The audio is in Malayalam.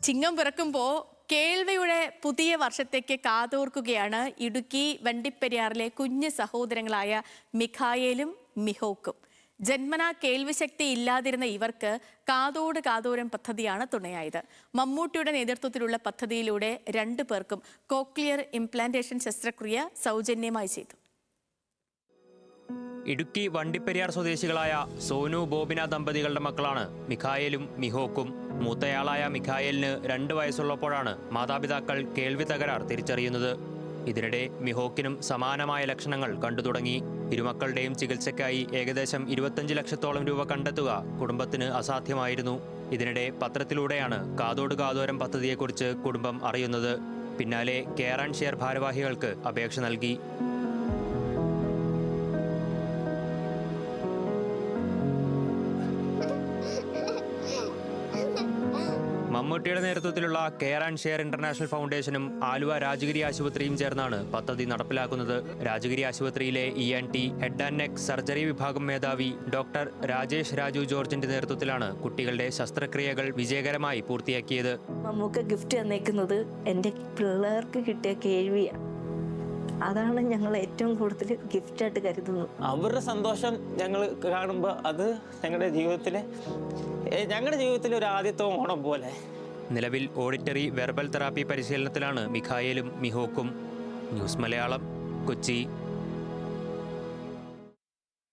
ചിങ്ങം പിറക്കുമ്പോൾ കേൾവിയുടെ പുതിയ വർഷത്തേക്ക് കാതോർക്കുകയാണ് ഇടുക്കി വണ്ടിപ്പെരിയാറിലെ കുഞ്ഞു സഹോദരങ്ങളായ മിഖായേലും മിഹോക്കും. ജന്മനാ കേൾവിശക്തി ഇല്ലാതിരുന്ന ഇവർക്ക് കാതോട് കാതോരം പദ്ധതിയാണ് തുണയായത്. മമ്മൂട്ടിയുടെ നേതൃത്വത്തിലുള്ള പദ്ധതിയിലൂടെ 2 പേർക്കും കോക്ലിയർ ഇംപ്ലാന്റേഷൻ ശസ്ത്രക്രിയ സൗജന്യമായി ചെയ്തു. ഇടുക്കി വണ്ടിപ്പെരിയാർ സ്വദേശികളായ സോനു ബോബിന ദമ്പതികളുടെ മക്കളാണ് മിഖായേലും മിഹോക്കും. മൂത്തയാളായ മിഖായേലിന് 2 വയസ്സുള്ളപ്പോഴാണ് മാതാപിതാക്കൾ കേൾവി തകരാർ തിരിച്ചറിയുന്നത്. ഇതിനിടെ മിഹോക്കിനും സമാനമായ ലക്ഷണങ്ങൾ കണ്ടു തുടങ്ങി. ഇരുമക്കളുടെയും ചികിത്സയ്ക്കായി ഏകദേശം 25 ലക്ഷത്തോളം രൂപ കണ്ടെത്തുക കുടുംബത്തിന് അസാധ്യമായിരുന്നു. ഇതിനിടെ പത്രത്തിലൂടെയാണ് കാതോട് കാതോരം പദ്ധതിയെക്കുറിച്ച് കുടുംബം അറിയുന്നത്. പിന്നാലെ കെയർ ആൻഡ് ഷെയർ ഭാരവാഹികൾക്ക് അപേക്ഷ നൽകി. മമ്മൂട്ടിയുടെ നേതൃത്വത്തിലുള്ള കെയർ ആൻഡ് ഷെയർ ഇന്റർനാഷണൽ ഫൗണ്ടേഷനും ആലുവ രാജഗിരി ആശുപത്രിയും ചേർന്നാണ് പദ്ധതി നടപ്പിലാക്കുന്നത്. രാജഗിരി ആശുപത്രിയിലെ ENT head and neck surgery വിഭാഗം മേധാവി ഡോക്ടർ രാജേഷ് രാജു ജോർജിന്റെ നേതൃത്വത്തിലാണ് കുട്ടികളുടെ ശസ്ത്രക്രിയകൾ വിജയകരമായി പൂർത്തിയാക്കിയത്. മമ്മൂക്ക ഗിഫ്റ്റ് തന്നേക്കുന്നത് എൻ്റെ പിള്ളേർക്ക് കിട്ടിയ കേൾവിയാണ്. അതാണ് ഞങ്ങൾ ഏറ്റവും കൂടുതൽ ഗിഫ്റ്റായിട്ട് കരുതുന്നത്. അവരുടെ സന്തോഷം ഞങ്ങൾ കാണുമ്പോൾ അത് ഞങ്ങളുടെ ജീവിതത്തിലെ ഒരു ആദ്യത്തെ ഓണം പോലെ. നിലവിൽ ഓഡിറ്ററി വെർബൽ തെറാപ്പി പരിശീലനത്തിലാണ് മിഖായേലും മിഹോക്കും. ന്യൂസ് മലയാളം, കൊച്ചി.